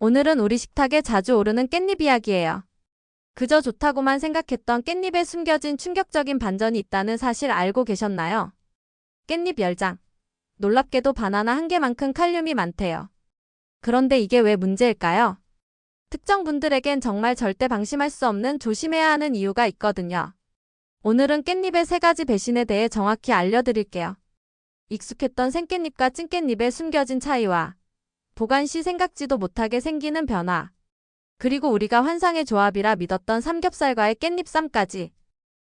오늘은 우리 식탁에 자주 오르는 깻잎 이야기예요. 그저 좋다고만 생각했던 깻잎에 숨겨진 충격적인 반전이 있다는 사실 알고 계셨나요? 깻잎 열장. 놀랍게도 바나나 한 개만큼 칼륨이 많대요. 그런데 이게 왜 문제일까요? 특정 분들에겐 정말 절대 방심할 수 없는 조심해야 하는 이유가 있거든요. 오늘은 깻잎의 3가지 배신에 대해 정확히 알려드릴게요. 익숙했던 생깻잎과 찐깻잎의 숨겨진 차이와 보관 시 생각지도 못하게 생기는 변화, 그리고 우리가 환상의 조합이라 믿었던 삼겹살과의 깻잎쌈까지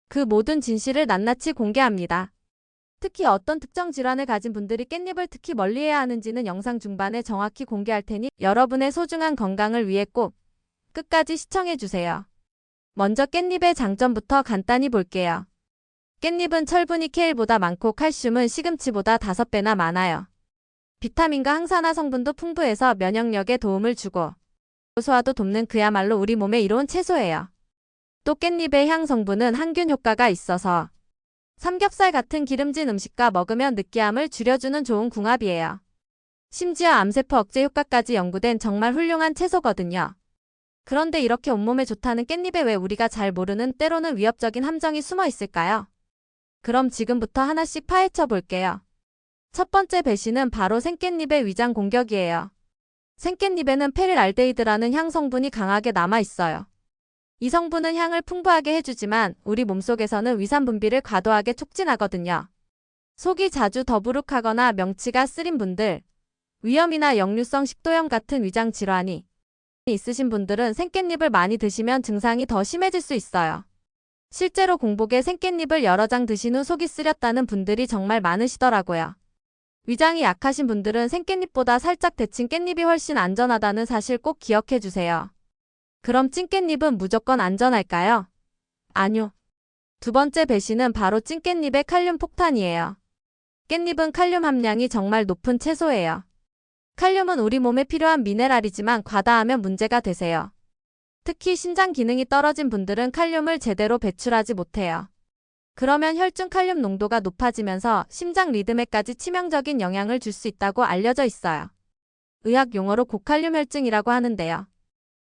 그 모든 진실을 낱낱이 공개합니다. 특히 어떤 특정 질환을 가진 분들이 깻잎을 특히 멀리해야 하는지는 영상 중반에 정확히 공개할 테니 여러분의 소중한 건강을 위해 꼭 끝까지 시청해주세요. 먼저 깻잎의 장점부터 간단히 볼게요. 깻잎은 철분이 케일보다 많고 칼슘은 시금치보다 5배나 많아요. 비타민과 항산화 성분도 풍부해서 면역력에 도움을 주고 소화도 돕는 그야말로 우리 몸에 이로운 채소예요. 또 깻잎의 향 성분은 항균 효과가 있어서 삼겹살 같은 기름진 음식과 먹으면 느끼함을 줄여주는 좋은 궁합이에요. 심지어 암세포 억제 효과까지 연구된 정말 훌륭한 채소거든요. 그런데 이렇게 온몸에 좋다는 깻잎에 왜 우리가 잘 모르는 때로는 위협적인 함정이 숨어 있을까요? 그럼 지금부터 하나씩 파헤쳐 볼게요. 첫 번째 배신은 바로 생깻잎의 위장 공격이에요. 생깻잎에는 페릴알데히드라는 향 성분이 강하게 남아 있어요. 이 성분은 향을 풍부하게 해주지만 우리 몸속에서는 위산 분비를 과도하게 촉진하거든요. 속이 자주 더부룩하거나 명치가 쓰린 분들, 위염이나 역류성 식도염 같은 위장 질환이 있으신 분들은 생깻잎을 많이 드시면 증상이 더 심해질 수 있어요. 실제로 공복에 생깻잎을 여러 장 드신 후 속이 쓰렸다는 분들이 정말 많으시더라고요. 위장이 약하신 분들은 생깻잎보다 살짝 데친 깻잎이 훨씬 안전하다는 사실 꼭 기억해 주세요. 그럼 찐깻잎은 무조건 안전할까요? 아뇨. 두 번째 배신은 바로 찐깻잎의 칼륨 폭탄이에요. 깻잎은 칼륨 함량이 정말 높은 채소예요. 칼륨은 우리 몸에 필요한 미네랄이지만 과다하면 문제가 되세요. 특히 신장 기능이 떨어진 분들은 칼륨을 제대로 배출하지 못해요. 그러면 혈중 칼륨 농도가 높아지면서 심장 리듬에까지 치명적인 영향을 줄 수 있다고 알려져 있어요. 의학 용어로 고칼륨 혈증이라고 하는데요.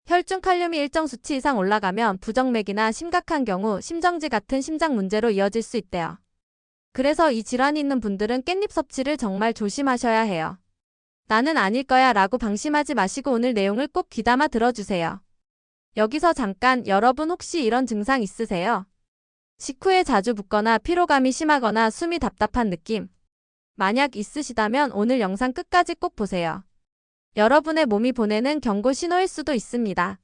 혈중 칼륨이 일정 수치 이상 올라가면 부정맥이나 심각한 경우 심정지 같은 심장 문제로 이어질 수 있대요. 그래서 이 질환이 있는 분들은 깻잎 섭취를 정말 조심하셔야 해요. 나는 아닐 거야 라고 방심하지 마시고 오늘 내용을 꼭 귀담아 들어주세요. 여기서 잠깐, 여러분 혹시 이런 증상 있으세요? 식후에 자주 붓거나 피로감이 심하거나 숨이 답답한 느낌. 만약 있으시다면 오늘 영상 끝까지 꼭 보세요. 여러분의 몸이 보내는 경고 신호일 수도 있습니다.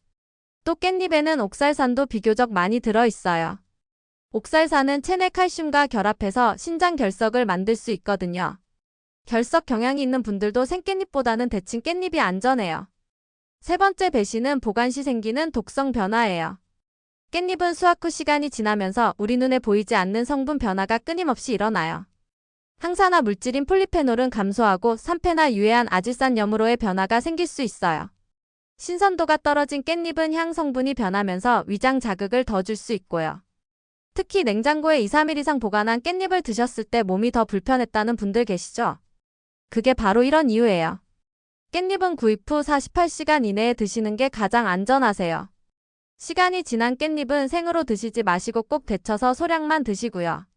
또 깻잎에는 옥살산도 비교적 많이 들어있어요. 옥살산은 체내 칼슘과 결합해서 신장 결석을 만들 수 있거든요. 결석 경향이 있는 분들도 생깻잎보다는 데친 깻잎이 안전해요. 세 번째 배신은 보관 시 생기는 독성 변화예요. 깻잎은 수확 후 시간이 지나면서 우리 눈에 보이지 않는 성분 변화가 끊임없이 일어나요. 항산화 물질인 폴리페놀은 감소하고 산패나 유해한 아질산염으로의 변화가 생길 수 있어요. 신선도가 떨어진 깻잎은 향 성분이 변하면서 위장 자극을 더 줄 수 있고요. 특히 냉장고에 2-3일 이상 보관한 깻잎을 드셨을 때 몸이 더 불편했다는 분들 계시죠? 그게 바로 이런 이유예요. 깻잎은 구입 후 48시간 이내에 드시는 게 가장 안전하세요. 시간이 지난 깻잎은 생으로 드시지 마시고 꼭 데쳐서 소량만 드시고요.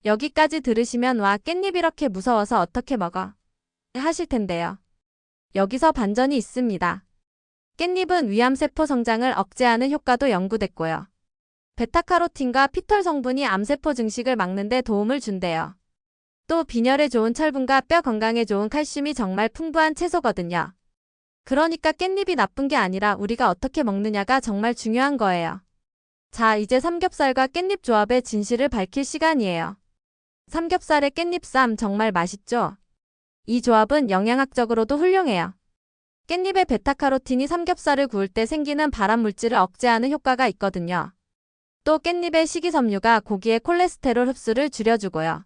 여기까지 들으시면 와, 깻잎 이렇게 무서워서 어떻게 먹어? 하실 텐데요. 여기서 반전이 있습니다. 깻잎은 위암세포 성장을 억제하는 효과도 연구됐고요. 베타카로틴과 피톨 성분이 암세포 증식을 막는 데 도움을 준대요. 또 빈혈에 좋은 철분과 뼈 건강에 좋은 칼슘이 정말 풍부한 채소거든요. 그러니까 깻잎이 나쁜 게 아니라 우리가 어떻게 먹느냐가 정말 중요한 거예요. 자, 이제 삼겹살과 깻잎 조합의 진실을 밝힐 시간이에요. 삼겹살에 깻잎쌈 정말 맛있죠? 이 조합은 영양학적으로도 훌륭해요. 깻잎의 베타카로틴이 삼겹살을 구울 때 생기는 발암 물질을 억제하는 효과가 있거든요. 또 깻잎의 식이섬유가 고기의 콜레스테롤 흡수를 줄여주고요.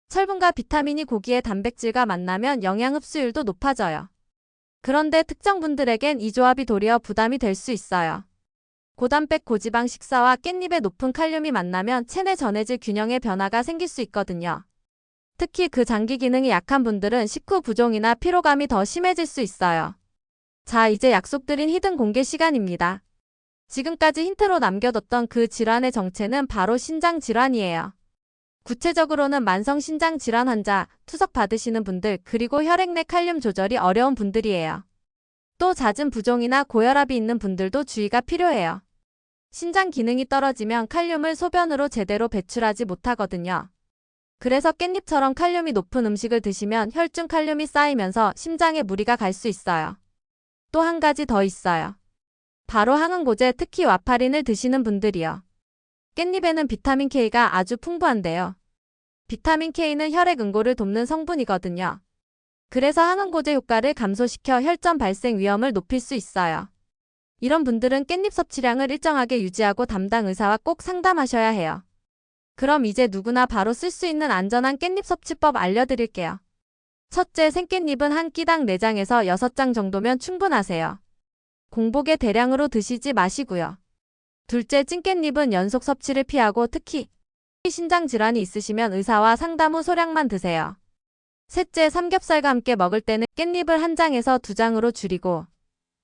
철분과 비타민이 고기의 단백질과 만나면 영양 흡수율도 높아져요. 그런데 특정 분들에겐 이 조합이 도리어 부담이 될 수 있어요. 고단백 고지방 식사와 깻잎의 높은 칼륨이 만나면 체내 전해질 균형의 변화가 생길 수 있거든요. 특히 그 장기 기능이 약한 분들은 식후 부종이나 피로감이 더 심해질 수 있어요. 자, 이제 약속드린 히든 공개 시간입니다. 지금까지 힌트로 남겨뒀던 그 질환의 정체는 바로 신장 질환이에요. 구체적으로는 만성 신장 질환 환자, 투석 받으시는 분들, 그리고 혈액 내 칼륨 조절이 어려운 분들이에요. 또 잦은 부종이나 고혈압이 있는 분들도 주의가 필요해요. 신장 기능이 떨어지면 칼륨을 소변으로 제대로 배출하지 못하거든요. 그래서 깻잎처럼 칼륨이 높은 음식을 드시면 혈중 칼륨이 쌓이면서 심장에 무리가 갈 수 있어요. 또 한 가지 더 있어요. 바로 항응고제, 특히 와파린을 드시는 분들이요. 깻잎에는 비타민 K가 아주 풍부한데요. 비타민 K는 혈액 응고를 돕는 성분이거든요. 그래서 항응고제 효과를 감소시켜 혈전 발생 위험을 높일 수 있어요. 이런 분들은 깻잎 섭취량을 일정하게 유지하고 담당 의사와 꼭 상담하셔야 해요. 그럼 이제 누구나 바로 쓸 수 있는 안전한 깻잎 섭취법 알려드릴게요. 첫째, 생깻잎은 한 끼당 4장에서 6장 정도면 충분하세요. 공복에 대량으로 드시지 마시고요. 둘째, 찐깻잎은 연속 섭취를 피하고 특히 신장 질환이 있으시면 의사와 상담 후 소량만 드세요. 셋째, 삼겹살과 함께 먹을 때는 깻잎을 1장에서 2장으로 줄이고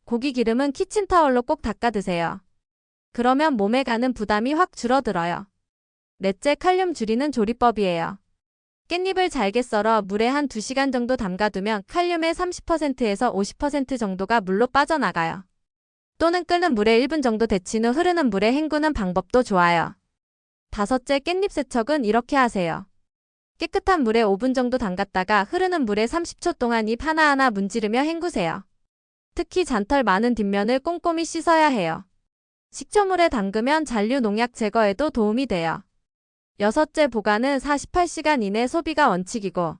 고기 기름은 키친타월로 꼭 닦아 드세요. 그러면 몸에 가는 부담이 확 줄어들어요. 넷째, 칼륨 줄이는 조리법이에요. 깻잎을 잘게 썰어 물에 한 2시간 정도 담가두면 칼륨의 30%에서 50% 정도가 물로 빠져나가요. 또는 끓는 물에 1분 정도 데친 후 흐르는 물에 헹구는 방법도 좋아요. 다섯째, 깻잎 세척은 이렇게 하세요. 깨끗한 물에 5분 정도 담갔다가 흐르는 물에 30초 동안 잎 하나하나 문지르며 헹구세요. 특히 잔털 많은 뒷면을 꼼꼼히 씻어야 해요. 식초물에 담그면 잔류 농약 제거에도 도움이 돼요. 여섯째, 보관은 48시간 이내 소비가 원칙이고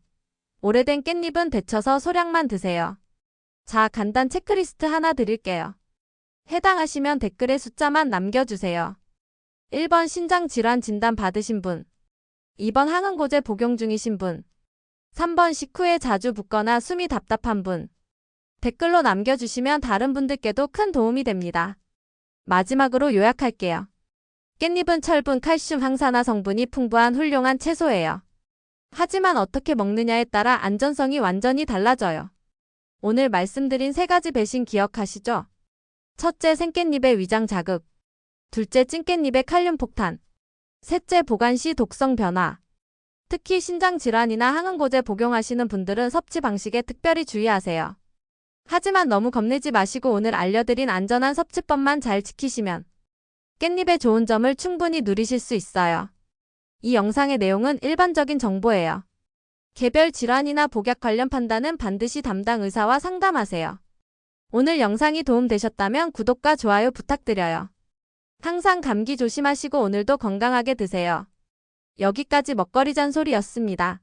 오래된 깻잎은 데쳐서 소량만 드세요. 자, 간단 체크리스트 하나 드릴게요. 해당하시면 댓글에 숫자만 남겨주세요. 1번 신장 질환 진단 받으신 분, 2번 항응고제 복용 중이신 분, 3번 식후에 자주 붓거나 숨이 답답한 분. 댓글로 남겨주시면 다른 분들께도 큰 도움이 됩니다. 마지막으로 요약할게요. 깻잎은 철분, 칼슘, 항산화 성분이 풍부한 훌륭한 채소예요. 하지만 어떻게 먹느냐에 따라 안전성이 완전히 달라져요. 오늘 말씀드린 3가지 배신 기억하시죠? 첫째, 생깻잎의 위장 자극. 둘째, 찐깻잎의 칼륨 폭탄. 셋째, 보관 시 독성 변화. 특히 신장 질환이나 항응고제 복용하시는 분들은 섭취 방식에 특별히 주의하세요. 하지만 너무 겁내지 마시고 오늘 알려드린 안전한 섭취법만 잘 지키시면 깻잎의 좋은 점을 충분히 누리실 수 있어요. 이 영상의 내용은 일반적인 정보예요. 개별 질환이나 복약 관련 판단은 반드시 담당 의사와 상담하세요. 오늘 영상이 도움되셨다면 구독과 좋아요 부탁드려요. 항상 감기 조심하시고 오늘도 건강하게 드세요. 여기까지 먹거리 잔소리였습니다.